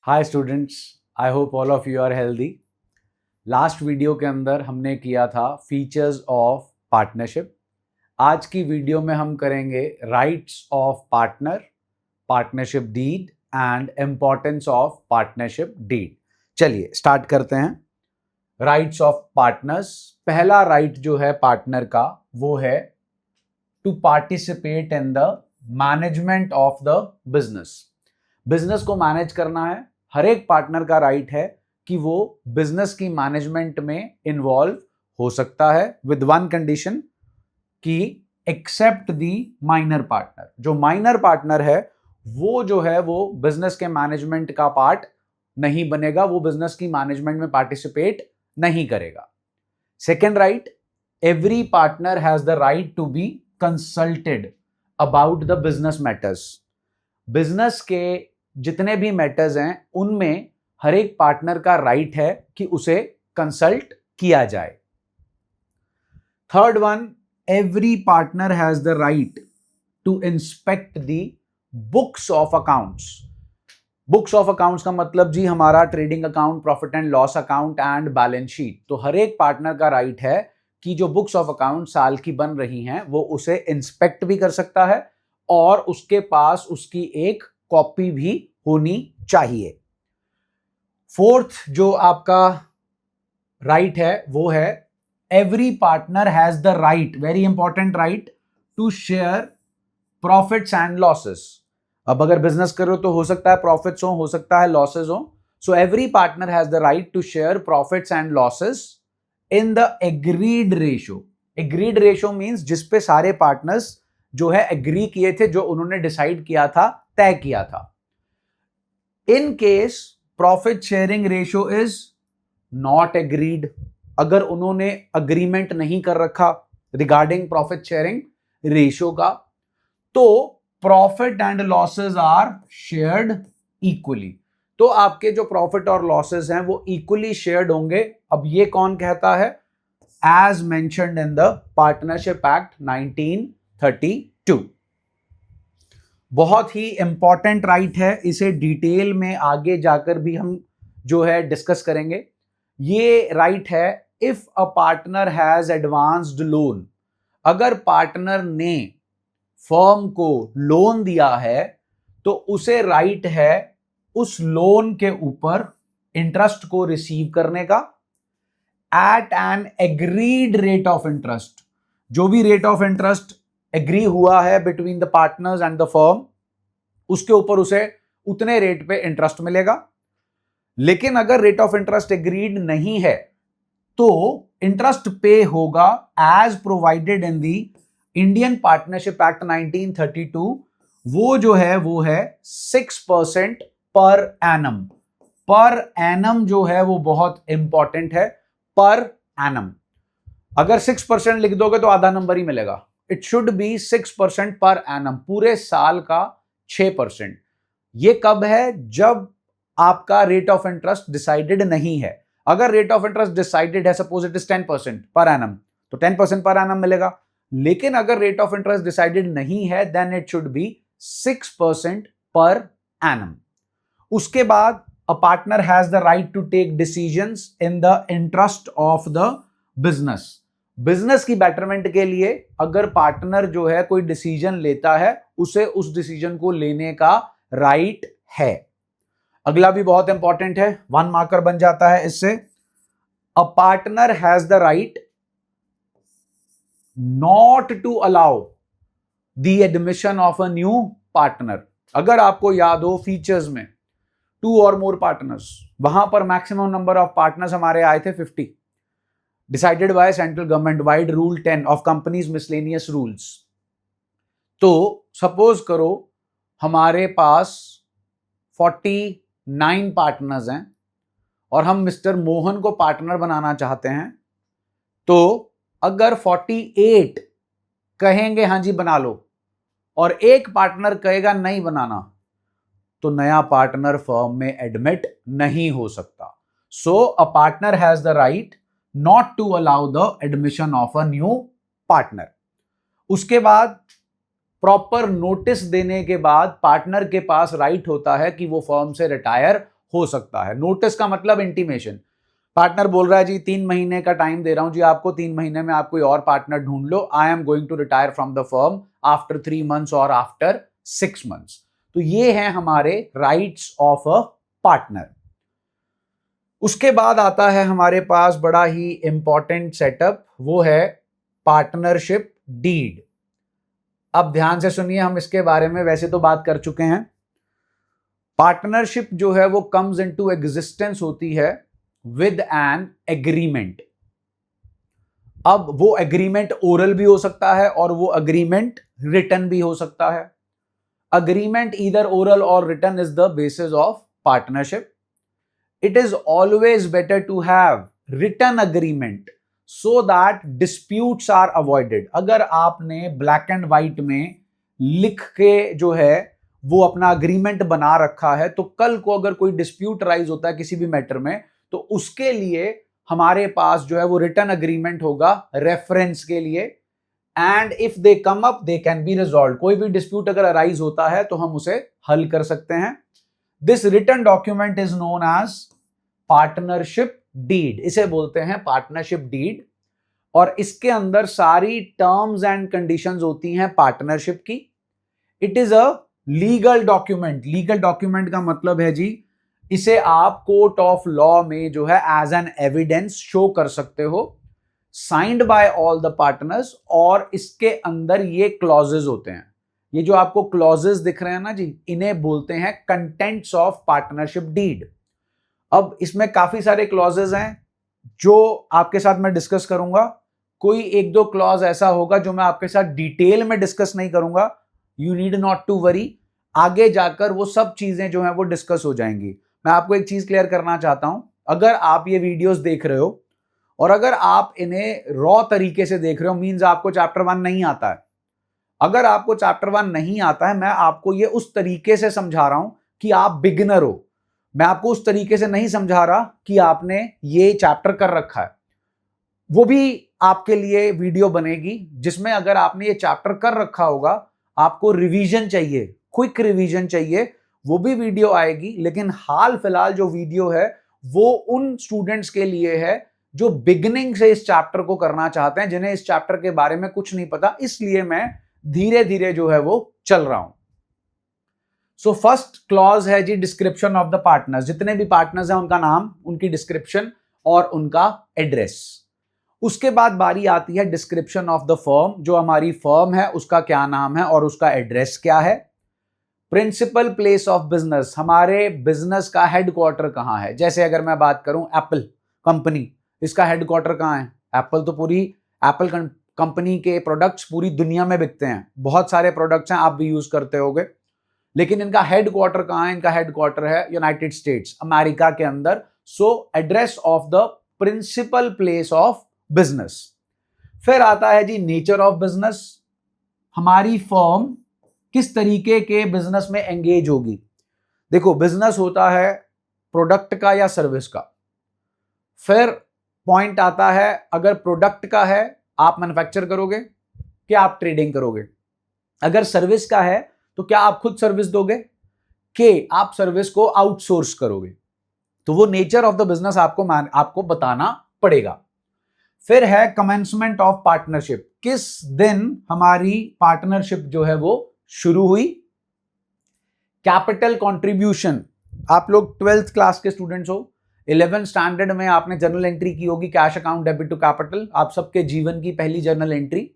Hi students, I hope all of you are healthy. Last video के अंदर हमने किया था फीचर्स ऑफ पार्टनरशिप। आज की वीडियो में हम करेंगे rights of partner, partnership deed and importance of partnership deed. चलिए स्टार्ट करते हैं। Rights of partners. पहला राइट जो है पार्टनर का वो है to participate in the management of the business. Business को मैनेज करना है। हर एक पार्टनर का राइट है कि वो बिजनेस की मैनेजमेंट में इन्वॉल्व हो सकता है विद वन कंडीशन कि एक्सेप्ट दी माइनर पार्टनर। जो माइनर पार्टनर है वो जो है वो बिजनेस के मैनेजमेंट का पार्ट नहीं बनेगा, वो बिजनेस की मैनेजमेंट में पार्टिसिपेट नहीं करेगा। Second right, every partner has the right to be consulted about the business matters. Business के जितने भी मैटर्स हैं उनमें हर एक पार्टनर का राइट है कि उसे कंसल्ट किया जाए। Third one, every partner has the right to inspect the books of accounts. Books of accounts का मतलब जी हमारा trading account, profit and loss account and balance sheet. तो हर एक पार्टनर का राइट है कि जो बुक्स ऑफ अकाउंट साल की बन रही हैं वो उसे इंस्पेक्ट भी कर सकता है और उसके पास उसकी एक कॉपी भी होनी चाहिए। फोर्थ जो आपका राइट है वो है every partner has the right, very important right, to share profits and losses. अब अगर बिजनेस करो तो हो सकता है प्रॉफिट्स हो सकता है लॉसेस हो। So every partner has the right to share profits and losses in the agreed ratio. Agreed ratio means जिस पे सारे पार्टनर्स जो है एग्री किए थे, जो उन्होंने डिसाइड किया था, तय किया था। In case profit sharing ratio is not agreed, अगर उन्होंने अग्रीमेंट नहीं कर रखा रिगार्डिंग प्रॉफिट शेयरिंग रेशियो का, तो profit and losses are shared equally. तो आपके जो प्रॉफिट और लॉसेस हैं वो इक्वली शेयर्ड होंगे। अब ये कौन कहता है? As mentioned in the partnership act 1932। बहुत ही इंपॉर्टेंट राइट है, इसे डिटेल में आगे जाकर भी हम जो है डिस्कस करेंगे। ये राइट है if a partner has advanced loan. अगर पार्टनर ने फर्म को लोन दिया है तो उसे राइट है उस लोन के ऊपर इंटरेस्ट को रिसीव करने का at an agreed rate of interest. जो भी रेट ऑफ इंटरेस्ट एग्री हुआ है between the partners and the firm, उसके ऊपर उसे उतने रेट पे इंटरेस्ट मिलेगा। लेकिन अगर रेट ऑफ इंटरेस्ट एग्रीड नहीं है तो इंटरेस्ट पे होगा as provided in the Indian partnership act 1932। वो जो है वो है 6% पर एनम। पर एनम जो है वो बहुत इंपॉर्टेंट है, पर एनम। अगर 6% लिख दोगे तो आधा नंबर ही मिलेगा। It should be 6% per annum, पूरे साल का 6%। ये कब है? जब आपका रेट ऑफ इंटरेस्ट डिसाइडेड नहीं है। अगर रेट ऑफ इंटरेस्ट डिसाइडेड है, suppose it is 10% per annum, तो 10% पर एनम मिलेगा। लेकिन अगर रेट ऑफ इंटरेस्ट डिसाइडेड नहीं है देन इट शुड बी 6% पर एनम। उसके बाद a partner has the right to take decisions in the interest of the business. Business की बेटरमेंट के लिए अगर पार्टनर जो है कोई डिसीजन लेता है, उसे उस डिसीजन को लेने का राइट है। अगला भी बहुत इंपॉर्टेंट है, 1 मार्कर बन जाता है इससे। A partner has the right not to allow the admission of a new partner. अगर आपको याद हो फीचर्स में 2 और मोर पार्टनर्स, वहां पर मैक्सिमम नंबर ऑफ पार्टनर्स हमारे आए थे 50, decided by central government wide rule 10 of companies miscellaneous rules. तो सपोज करो हमारे पास 49 पार्टनर्स हैं और हम मिस्टर मोहन को पार्टनर बनाना चाहते हैं। तो अगर 48 कहेंगे हाँ जी बना लो और एक पार्टनर कहेगा नहीं बनाना, तो नया पार्टनर फर्म में एडमिट नहीं हो सकता। So a partner has the right not to allow the admission of a new partner. उसके बाद प्रॉपर नोटिस देने के बाद पार्टनर के पास राइट होता है कि वो फर्म से रिटायर हो सकता है। नोटिस का मतलब इंटीमेशन, पार्टनर बोल रहा है जी 3 महीने का टाइम दे रहा हूं जी आपको, 3 महीने में आप कोई और पार्टनर ढूंढ लो, I am going to retire from the firm after 3 months और आफ्टर 6 मंथ्स। तो ये हैं हमारे राइट्स ऑफ अ पार्टनर। उसके बाद आता है हमारे पास बड़ा ही इंपॉर्टेंट सेटअप, वो है पार्टनरशिप डीड। अब ध्यान से सुनिए, हम इसके बारे में वैसे तो बात कर चुके हैं। पार्टनरशिप जो है वो कम्स इनटू एग्जिस्टेंस होती है विद एन एग्रीमेंट। अब वो एग्रीमेंट ओरल भी हो सकता है और वो एग्रीमेंट रिटन भी हो सकता है। अग्रीमेंट ईदर ओरल और written is the basis of partnership. It is always better to have written agreement so that disputes are avoided। अगर आपने ब्लैक एंड व्हाइट में लिख के जो है वो अपना अग्रीमेंट बना रखा है, तो कल को अगर कोई डिस्प्यूट राइज होता है किसी भी मैटर में, तो उसके लिए हमारे पास जो है वो रिटन अग्रीमेंट होगा रेफरेंस के लिए। And if they come up they can be resolve. कोई भी डिस्प्यूट अगर अराइज होता है तो हम उसे हल कर सकते हैं। This written document is known as partnership deed, इसे बोलते हैं पार्टनरशिप डीड। और इसके अंदर सारी टर्म्स एंड कंडीशंस होती हैं पार्टनरशिप की। It is a legal document. Legal document का मतलब है जी, इसे आप कोर्ट ऑफ लॉ में जो है एज एन एविडेंस शो कर सकते हो, signed by all the partners. और इसके अंदर ये क्लॉजेज होते हैं, ये जो आपको क्लॉजेज दिख रहे हैं ना जी, इन्हें बोलते हैं कंटेंट्स ऑफ पार्टनरशिप डीड। अब इसमें काफी सारे क्लॉजेज हैं जो आपके साथ मैं डिस्कस करूंगा। कोई एक दो क्लॉज ऐसा होगा जो मैं आपके साथ डिटेल में डिस्कस नहीं करूंगा, you need not to worry. आगे जाकर वो सब चीजें जो हैं वो डिस्कस हो जाएंगी। मैं आपको एक चीज क्लियर करना चाहता हूं, अगर आप ये वीडियोस देख रहे हो और अगर आप इन्हें रॉ तरीके से देख रहे हो, मींस आपको चैप्टर 1 नहीं आता है। अगर आपको चैप्टर 1 नहीं आता है, मैं आपको ये उस तरीके से समझा रहा हूं कि आप बिगिनर हो। मैं आपको उस तरीके से नहीं समझा रहा कि आपने ये चैप्टर कर रखा है। वो भी आपके लिए वीडियो बनेगी जिसमें अगर आपने ये चैप्टर कर रखा होगा, आपको रिवीजन चाहिए, क्विक रिवीजन चाहिए, वो भी वीडियो आएगी। लेकिन हाल फिलहाल जो वीडियो है वो उन स्टूडेंट्स के लिए है जो बिगिनिंग से इस चैप्टर को करना चाहते हैं, जिन्हें इस चैप्टर के बारे में कुछ नहीं पता। इसलिए मैं धीरे धीरे जो है वो चल रहा हूं। सो फर्स्ट क्लॉज है जी डिस्क्रिप्शन ऑफ द पार्टनर्स। जितने भी पार्टनर्स हैं उनका नाम, उनकी डिस्क्रिप्शन और उनका एड्रेस। उसके बाद बारी आती है डिस्क्रिप्शन ऑफ द फर्म। जो हमारी फर्म है उसका क्या नाम है और उसका एड्रेस क्या है। प्रिंसिपल प्लेस ऑफ बिजनेस, हमारे बिजनेस का हेडक्वार्टर कहां है। जैसे अगर मैं बात करूं एप्पल कंपनी, इसका हेडक्वार्टर कहां है। एप्पल तो पूरी एप्पल कंपनी के प्रोडक्ट्स पूरी दुनिया में बिकते हैं, बहुत सारे प्रोडक्ट्स हैं, आप भी यूज करते होगे। लेकिन इनका हेडक्वार्टर कहां है। इनका हेडक्वार्टर है यूनाइटेड स्टेट्स अमेरिका के अंदर। So address of the principal place of business. फिर आता है जी नेचर ऑफ बिजनेस, हमारी फर्म किस तरीके के बिजनेस में एंगेज होगी। देखो बिजनेस होता है प्रोडक्ट का या सर्विस का। फिर पॉइंट आता है, अगर प्रोडक्ट का है आप मैन्युफैक्चर करोगे क्या आप ट्रेडिंग करोगे। अगर सर्विस का है तो क्या आप खुद सर्विस दोगे कि आप सर्विस को आउटसोर्स करोगे। तो वो नेचर ऑफ द बिजनेस आपको बताना पड़ेगा। फिर है कमेंसमेंट ऑफ पार्टनरशिप, किस दिन हमारी पार्टनरशिप जो है वो शुरू हुई। कैपिटल कंट्रीब्यूशन, आप लोग 12th क्लास के स्टूडेंट्स हो, 11th स्टैंडर्ड में आपने जर्नल एंट्री की होगी, cash account debit to capital, आप सबके जीवन की पहली जर्नल एंट्री।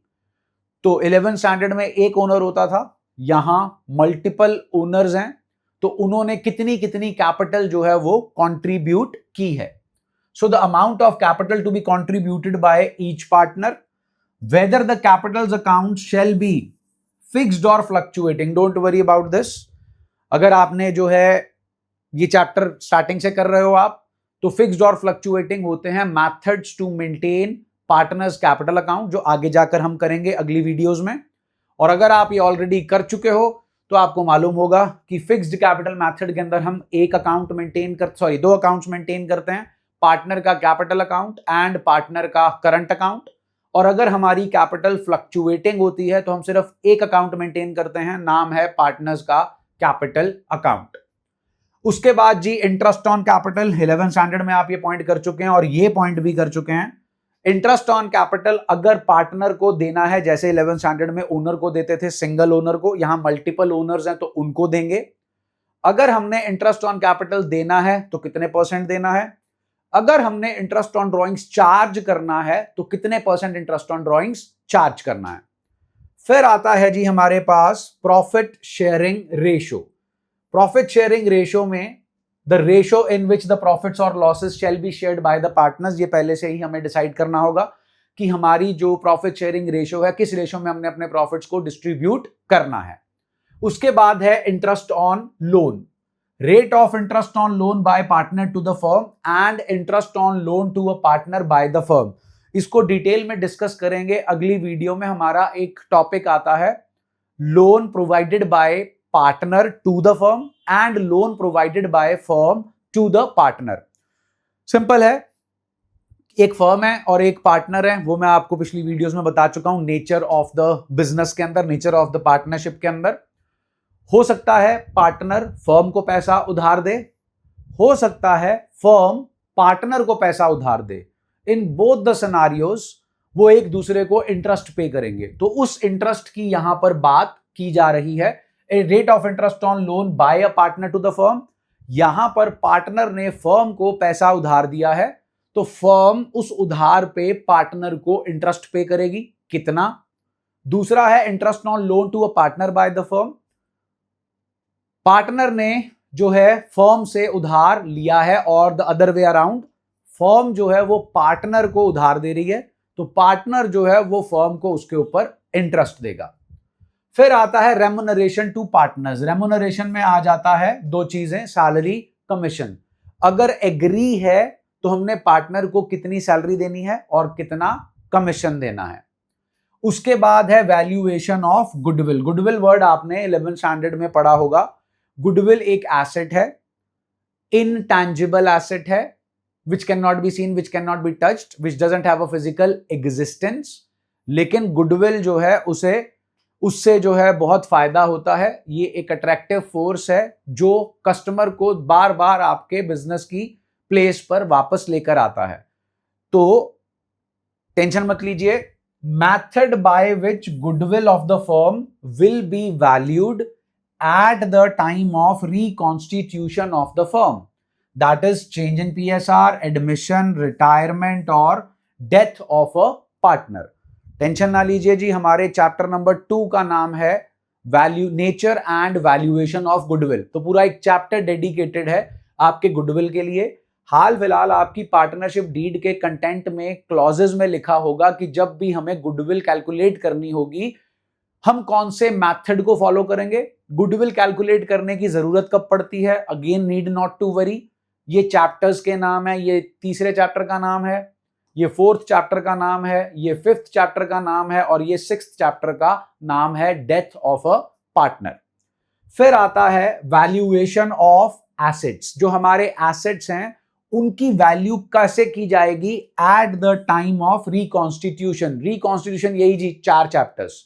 तो 11th स्टैंडर्ड में एक ओनर होता था, यहां मल्टीपल ओनर्स हैं, तो उन्होंने कितनी कितनी कैपिटल जो है वो कंट्रीब्यूट की है। So the amount of capital to be contributed by each partner, whether the capitals account shall be fixed और fluctuating, don't worry about this. अगर आपने जो है ये चैप्टर स्टार्टिंग से कर रहे हो आप, तो फिक्स्ड और फ्लक्चुएटिंग होते हैं methods to maintain partners capital account, जो आगे जाकर हम करेंगे अगली वीडियोस में। और अगर आप ये ऑलरेडी कर चुके हो तो आपको मालूम होगा कि फिक्स्ड कैपिटल मेथड के अंदर हम दो अकाउंट्स मेंटेन करते हैं, पार्टनर का कैपिटल अकाउंट एंड पार्टनर का करंट अकाउंट। और अगर हमारी कैपिटल फ्लक्चुएटिंग होती है तो हम सिर्फ एक अकाउंट मेंटेन करते हैं, नाम है पार्टनर्स का कैपिटल अकाउंट। उसके बाद जी इंटरेस्ट ऑन कैपिटल 11 स्टैंडर्ड में आप ये पॉइंट कर चुके हैं और ये पॉइंट भी कर चुके हैं। इंटरेस्ट ऑन कैपिटल अगर पार्टनर को देना है, जैसे 11 स्टैंडर्ड में ओनर को देते थे, सिंगल ओनर को, यहां मल्टीपल ओनर्स हैं तो उनको देंगे। अगर हमने इंटरेस्ट ऑन कैपिटल देना है तो कितने परसेंट देना है, अगर हमने इंटरेस्ट ऑन ड्रॉइंग्स चार्ज करना है तो कितने percent interest on drawings charge करना है। फिर आता है जी हमारे पास profit sharing ratio. Profit sharing ratio में the ratio in which the profits और losses shall be shared by the partners, ये पहले से ही हमें डिसाइड करना होगा कि हमारी जो प्रॉफिट शेयरिंग रेशो है, किस रेशो में हमने अपने प्रॉफिट्स को डिस्ट्रीब्यूट करना है। उसके बाद है interest on loan, rate of interest on loan by partner to the firm and interest on loan to a partner by the firm. इसको डिटेल में डिस्कस करेंगे अगली वीडियो में। हमारा एक टॉपिक आता है loan provided by partner to the firm and loan provided by firm to the partner. Simple है, एक फर्म है और एक पार्टनर है, वो मैं आपको पिछली वीडियोस में बता चुका हूं नेचर ऑफ द बिजनेस के अंदर, नेचर ऑफ द पार्टनरशिप के अंदर। हो सकता है पार्टनर फर्म को पैसा उधार दे, हो सकता है फर्म पार्टनर को पैसा उधार दे। इन बोथ द सिनेरियोस वो एक दूसरे को इंटरेस्ट पे करेंगे, तो उस इंटरेस्ट की यहां पर बात की जा रही है। A rate of interest on loan by a partner to the firm, यहां पर पार्टनर ने फर्म को पैसा उधार दिया है तो फर्म उस उधार पे पार्टनर को इंटरेस्ट पे करेगी, कितना। दूसरा है interest on loan to a partner by the firm, partner ने जो है फर्म से उधार लिया है और the other way around, firm जो है वो पार्टनर को उधार दे रही है तो पार्टनर जो है वो फर्म को उसके ऊपर इंटरेस्ट देगा। फिर आता है रेम्युनरेशन टू पार्टनर्स। रेम्युनरेशन में आ जाता है दो चीजें, सैलरी, कमीशन। अगर एग्री है तो हमने पार्टनर को कितनी सैलरी देनी है और कितना कमीशन देना है। उसके बाद है valuation of goodwill. Goodwill word आपने 11th स्टैंडर्ड में पढ़ा होगा। गुडविल एक एसेट है, इनटैंजिबल एसेट है, which cannot be seen, which cannot be touched, which doesn't have a physical existence। लेकिन गुडविल जो है उससे जो है बहुत फायदा होता है। ये एक अट्रैक्टिव फोर्स है जो कस्टमर को बार बार आपके बिजनेस की प्लेस पर वापस लेकर आता है। तो टेंशन मत लीजिए, method by which goodwill of the firm will be valued at the time of reconstitution of the firm, that is change in PSR, admission, retirement और death of a partner। Tension ना लीजिए जी, हमारे chapter number 2 का नाम है value, nature and valuation of goodwill. तो पूरा एक चैप्टर डेडिकेटेड है आपके गुडविल के लिए। हाल फिलहाल आपकी पार्टनरशिप डीड के कंटेंट में क्लॉजेज में लिखा होगा कि जब भी हमें गुडविल कैलकुलेट करनी होगी हम कौन से मेथड को फॉलो करेंगे। गुडविल कैलकुलेट करने की जरूरत कब पड़ती है, again need not to worry. ये चैप्टर्स के नाम है, ये तीसरे चैप्टर का नाम है, ये 4th चैप्टर का नाम है, ये 5th चैप्टर का नाम है और ये 6th चैप्टर का नाम है डेथ ऑफ अ पार्टनर। फिर आता है वैल्यूएशन ऑफ एसेट्स। जो हमारे एसेट्स हैं उनकी वैल्यू कैसे की जाएगी at the time of reconstitution. Reconstitution यही जी 4 चैप्टर्स।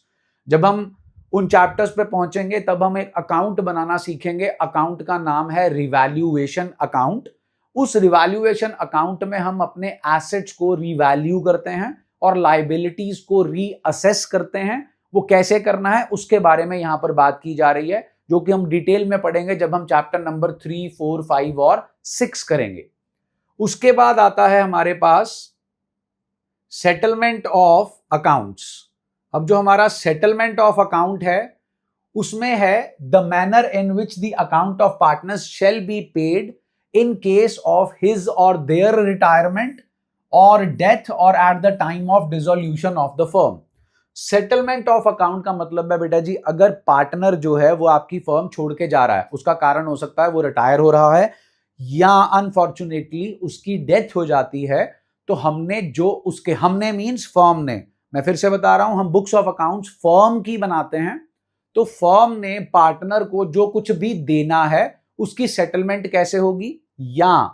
जब हम उन चैप्टर्स पे पहुंचेंगे तब हम एक अकाउंट बनाना सीखेंगे। अकाउंट का नाम है रिवैल्यूएशन अकाउंट। उस रिवैल्यूएशन अकाउंट में हम अपने एसेट्स को रिवैल्यू करते हैं और लायबिलिटीज को रीअसेस करते हैं। वो कैसे करना है उसके बारे में यहां पर बात की जा रही है, जो कि हम डिटेल में पढ़ेंगे जब हम चैप्टर नंबर 3, 4, 5 और 6 करेंगे। उसके बाद आता है हमारे पास सेटलमेंट ऑफ अकाउंट्स। अब जो हमारा सेटलमेंट ऑफ अकाउंट है उसमें है the manner in which the account of partners shall be paid in case of his और देयर रिटायरमेंट और डेथ और at the time of dissolution of the firm. Settlement of account का मतलब है बेटा जी, अगर पार्टनर जो है वो आपकी फर्म छोड़ के जा रहा है, उसका कारण हो सकता है वो रिटायर हो रहा है या अनफॉर्चुनेटली उसकी डेथ हो जाती है, तो हमने मींस फर्म ने, मैं फिर से बता रहा हूं, हम बुक्स ऑफ अकाउंट्स फर्म की बनाते हैं, तो फर्म ने पार्टनर को जो कुछ भी देना है उसकी सेटलमेंट कैसे होगी, या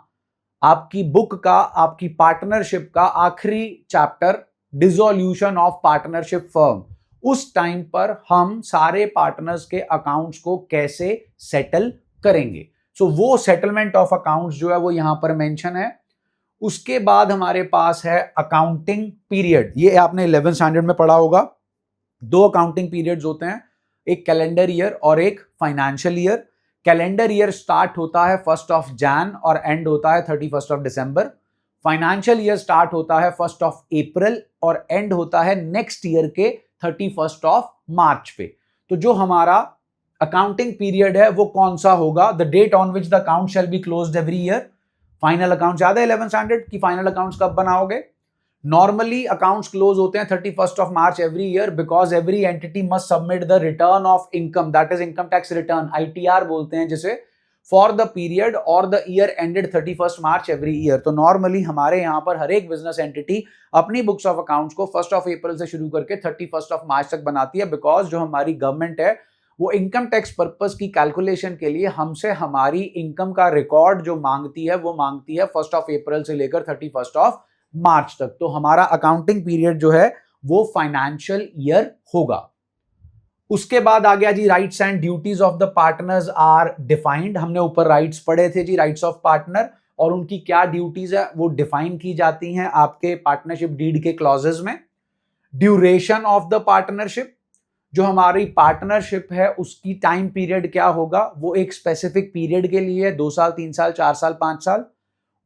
आपकी बुक का, आपकी पार्टनरशिप का आखिरी chapter dissolution of partnership firm, उस टाइम पर हम सारे पार्टनर्स के अकाउंट्स को कैसे सेटल करेंगे। सो वो सेटलमेंट ऑफ अकाउंट्स जो है वो यहां पर मेंशन है। उसके बाद हमारे पास है अकाउंटिंग पीरियड। ये आपने 11th स्टैंडर्ड में पढ़ा होगा। दो अकाउंटिंग पीरियड्स होते हैं, एक कैलेंडर ईयर और एक financial year. Calendar year start होता है 1st ऑफ जैन और एंड होता है 31st of December. Financial year start होता है 1st ऑफ अप्रैल और एंड होता है नेक्स्ट ईयर के 31st ऑफ मार्च पे। तो जो हमारा अकाउंटिंग पीरियड है वो कौन सा होगा? The date on which the account shall be closed every year. Final account याद है 11th स्टैंडर्ड की फाइनल अकाउंट्स कब बनाओगे? नॉर्मली अकाउंट्स क्लोज होते हैं 31st of March every year because every entity must submit the return of income, that is income tax return, ITR बोलते हैं जिसे, फॉर द पीरियड और the year ended 31st March every year. तो normally हमारे यहां पर हर एक business entity अपनी बुक्स ऑफ अकाउंट्स को 1st ऑफ अप्रैल से शुरू करके 31st ऑफ मार्च तक बनाती है, बिकॉज जो हमारी गवर्नमेंट है वो इनकम टैक्स पर्पस की कैलकुलेशन के लिए हमसे हमारी इनकम का रिकॉर्ड जो मांगती है वो मांगती है 1st ऑफ अप्रैल से लेकर 31st ऑफ मार्च तक। तो हमारा अकाउंटिंग पीरियड जो है वो फाइनेंशियल ईयर होगा। उसके बाद आ गया जी rights and duties of the partners are defined. हमने ऊपर राइट्स पढ़े थे जी, राइट्स ऑफ पार्टनर, और उनकी क्या ड्यूटीज है वो डिफाइन की जाती हैं आपके पार्टनरशिप डीड के क्लॉजेस में। ड्यूरेशन ऑफ द पार्टनरशिप, जो हमारी पार्टनरशिप है उसकी टाइम पीरियड क्या होगा? वो एक स्पेसिफिक पीरियड के लिए 2 साल 3 साल 4 साल 5 साल,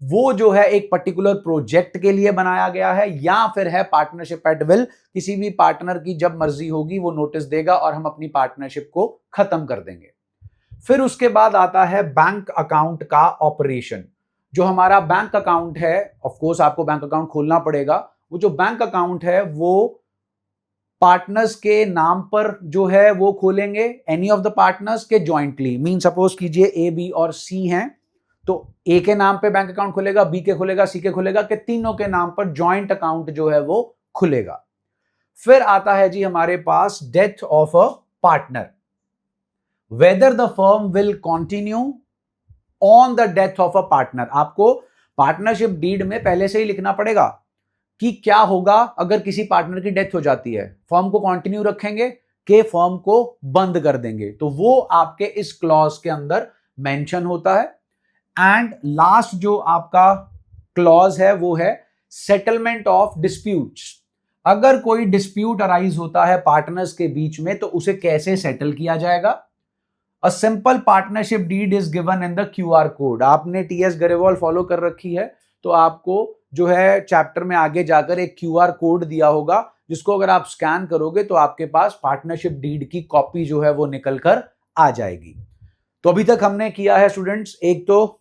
वो जो है एक पर्टिकुलर प्रोजेक्ट के लिए बनाया गया है, या फिर है पार्टनरशिप एट विल, किसी भी पार्टनर की जब मर्जी होगी वो नोटिस देगा और हम अपनी पार्टनरशिप को खत्म कर देंगे। फिर उसके बाद आता है बैंक अकाउंट का ऑपरेशन। जो हमारा बैंक अकाउंट है, ऑफ कोर्स आपको बैंक अकाउंट खोलना पड़ेगा, वो जो बैंक अकाउंट है वो पार्टनर्स के नाम पर जो है वो खोलेंगे, एनी ऑफ द पार्टनर्स के ज्वाइंटली। मीन सपोज कीजिए ए बी और सी हैं, तो ए के नाम पे बैंक अकाउंट खुलेगा, बी के खुलेगा, सी के खुलेगा, के तीनों के नाम पर ज्वाइंट अकाउंट जो है वो खुलेगा। फिर आता है जी हमारे पास death of a partner, whether the firm will continue on the death of a partner. आपको पार्टनरशिप डीड में पहले से ही लिखना पड़ेगा कि क्या होगा अगर किसी पार्टनर की डेथ हो जाती है, फर्म को कंटिन्यू रखेंगे कि फर्म को बंद कर देंगे, तो वो आपके इस क्लॉज के अंदर मेंशन होता है। एंड लास्ट जो आपका क्लॉज है वो है सेटलमेंट ऑफ डिस्प्यूट्स। अगर कोई डिस्प्यूट अराइज होता है पार्टनर्स के बीच में तो उसे कैसे सेटल किया जाएगा? A simple partnership deed is given in the QR code. आपने टीएस गरेवाल फॉलो कर रखी है तो आपको जो है चैप्टर में आगे जाकर एक क्यूआर कोड दिया होगा, जिसको अगर आप स्कैन करोगे तो आपके पास पार्टनरशिप डीड की कॉपी जो है वो निकल कर आ जाएगी। तो अभी तक हमने किया है स्टूडेंट्स, एक तो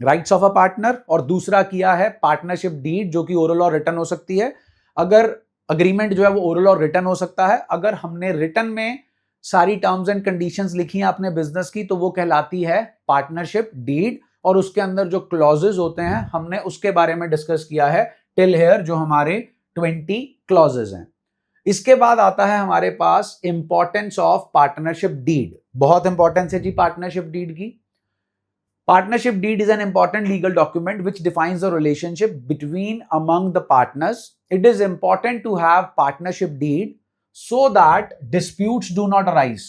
राइट्स ऑफ अ पार्टनर और दूसरा किया है पार्टनरशिप डीड, जो कि ओरल और रिटन हो सकती है। अगर अग्रीमेंट जो है वो ओरल और रिटन हो सकता है। अगर हमने रिटन में सारी टर्म्स एंड कंडीशंस लिखी हैं अपने बिजनेस की तो वो कहलाती है पार्टनरशिप डीड, और उसके अंदर जो क्लॉजेज होते हैं हमने उसके बारे में डिस्कस किया है टिल हेयर, जो हमारे 20 क्लॉजेज हैं। इसके बाद आता है हमारे पास इंपॉर्टेंस ऑफ पार्टनरशिप डीड। बहुत इंपॉर्टेंस है जी पार्टनरशिप डीड की। Partnership deed is an important legal document which defines the relationship between among the partners. It is important to have partnership deed so that disputes do not arise.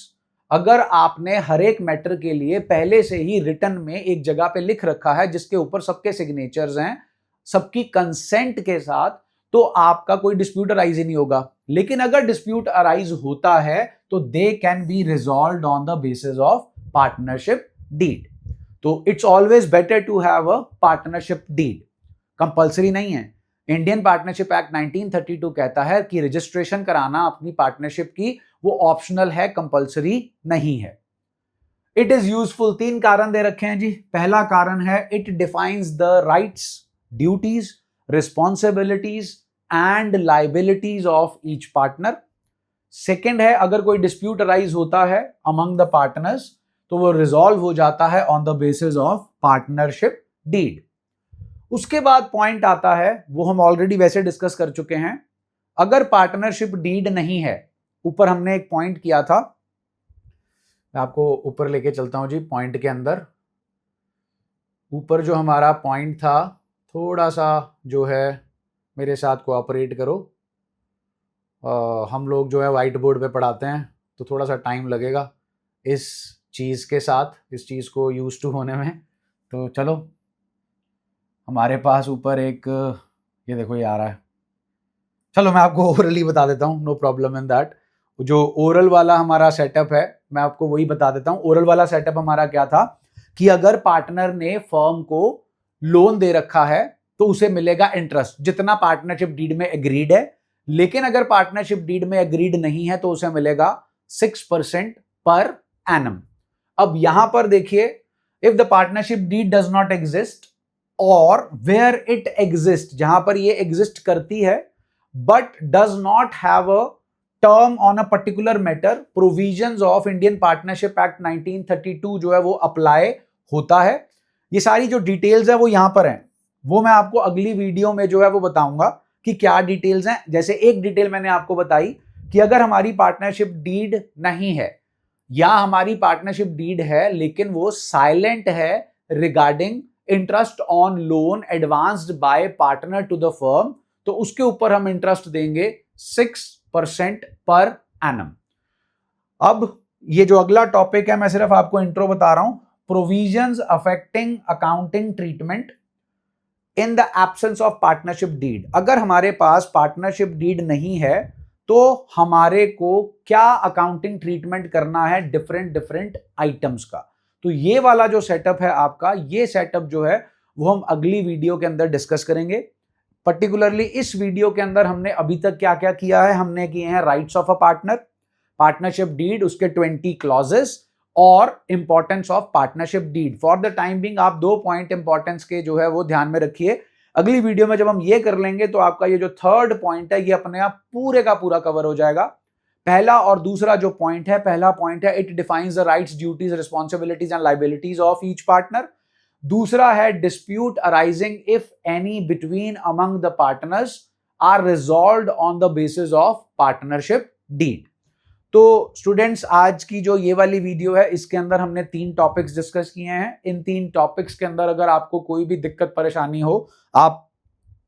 अगर आपने हर एक matter के लिए पहले से he written में एक जगह पे लिख रखा है जिसके ऊपर सबके सिग्नेचर्स हैं, सबकी कंसेंट के साथ, तो आपका कोई डिस्प्यूट अराइज ही नहीं होगा। लेकिन अगर डिस्प्यूट अराइज होता है तो they can be resolved on the basis of partnership deed. तो it's always better to have a partnership deed. Compulsory नहीं है। इंडियन पार्टनरशिप एक्ट 1932 कहता है कि रजिस्ट्रेशन कराना अपनी पार्टनरशिप की वो ऑप्शनल है, कंपल्सरी नहीं है। इट इज यूजफुल, 3 कारण दे रखे हैं जी। पहला कारण है it defines the rights, duties, responsibilities and liabilities of each partner. Second है अगर कोई डिस्प्यूट अराइज होता है अमंग द पार्टनर्स तो वो रिजॉल्व हो जाता है on the basis of partnership deed. उसके बाद पॉइंट आता है, वो हम ऑलरेडी वैसे डिस्कस कर चुके हैं, अगर पार्टनरशिप डीड नहीं है, ऊपर हमने एक पॉइंट किया था, मैं आपको ऊपर लेके चलता हूं जी। पॉइंट के अंदर ऊपर जो हमारा पॉइंट था, थोड़ा सा जो है मेरे साथ कोऑपरेट करो। हम लोग जो है व्हाइट बोर्ड पे पढ़ाते हैं तो थोड़ा सा टाइम लगेगा इस चीज़ के साथ, इस चीज़ को यूज टू होने में। तो चलो, हमारे पास ऊपर एक, ये देखो ये आ रहा है। चलो मैं आपको ओरली बता देता हूँ, नो प्रॉब्लम इन दैट। जो ओरल वाला हमारा सेटअप है मैं आपको वही बता देता हूँ। ओरल वाला सेटअप हमारा क्या था कि अगर पार्टनर ने फर्म को लोन दे रखा है तो उसे मिलेगा इंटरेस्ट जितना पार्टनरशिप डीड में एग्रीड है, लेकिन अगर पार्टनरशिप डीड में एग्रीड नहीं है तो उसे मिलेगा 6% पर एनम। अब यहां पर देखिए, if the partnership deed does not exist और वेयर इट एग्जिस्ट, जहां पर ये एग्जिस्ट करती है but does not have a term on a particular matter, provisions of Indian Partnership Act 1932 जो है वो अप्लाई होता है। ये सारी जो डिटेल्स है वो यहां पर हैं, वो मैं आपको अगली वीडियो में जो है वो बताऊंगा कि क्या डिटेल्स हैं। जैसे एक डिटेल मैंने आपको बताई कि अगर हमारी पार्टनरशिप डीड नहीं है या हमारी पार्टनरशिप डीड है लेकिन वो साइलेंट है regarding interest on loan advanced by partner to the firm, तो उसके ऊपर हम इंटरेस्ट देंगे 6% पर एनम। अब ये जो अगला टॉपिक है मैं सिर्फ आपको इंट्रो बता रहा हूं, provisions affecting accounting treatment in the absence of partnership deed. अगर हमारे पास पार्टनरशिप डीड नहीं है तो हमारे को क्या अकाउंटिंग ट्रीटमेंट करना है डिफरेंट आइटम्स का। तो ये वाला जो सेटअप है आपका, ये सेटअप जो है वो हम अगली वीडियो के अंदर डिस्कस करेंगे। पर्टिकुलरली इस वीडियो के अंदर हमने अभी तक क्या क्या किया है, हमने किए हैं rights of a partner, partnership deed, उसके 20 क्लॉजेस और importance of partnership deed. For the time being आप 2 पॉइंट इंपॉर्टेंस के जो है वो ध्यान में रखिए। अगली वीडियो में जब हम ये कर लेंगे तो आपका ये जो थर्ड पॉइंट है ये अपने आप पूरे का पूरा कवर हो जाएगा। पहला और दूसरा जो पॉइंट है, पहला पॉइंट है it defines the rights, duties, responsibilities and liabilities of each partner. दूसरा है dispute arising if any between among the partners are resolved on the basis of partnership deed. तो स्टूडेंट्स, आज की जो ये वाली वीडियो है इसके अंदर हमने 3 टॉपिक्स डिस्कस किए हैं। इन 3 टॉपिक्स के अंदर अगर आपको कोई भी दिक्कत परेशानी हो आप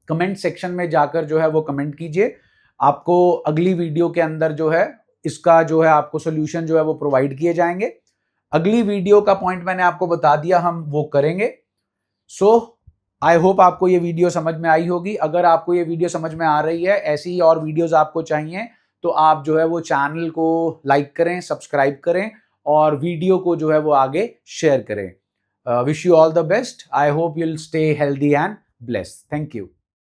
कमेंट सेक्शन में जाकर जो है वो कमेंट कीजिए। आपको अगली वीडियो के अंदर जो है इसका जो है आपको सोल्यूशन जो है वो प्रोवाइड किए जाएंगे। अगली वीडियो का पॉइंट मैंने आपको बता दिया, हम वो करेंगे। सो आई होप आपको ये वीडियो समझ में आई होगी। अगर आपको ये वीडियो समझ में आ रही है, ऐसी ही और वीडियोस आपको चाहिए तो आप जो है वो चैनल को लाइक करें, सब्सक्राइब करें और वीडियो को जो है वो आगे शेयर करें। Wish you all the best. I hope you will stay healthy and blessed. Thank you.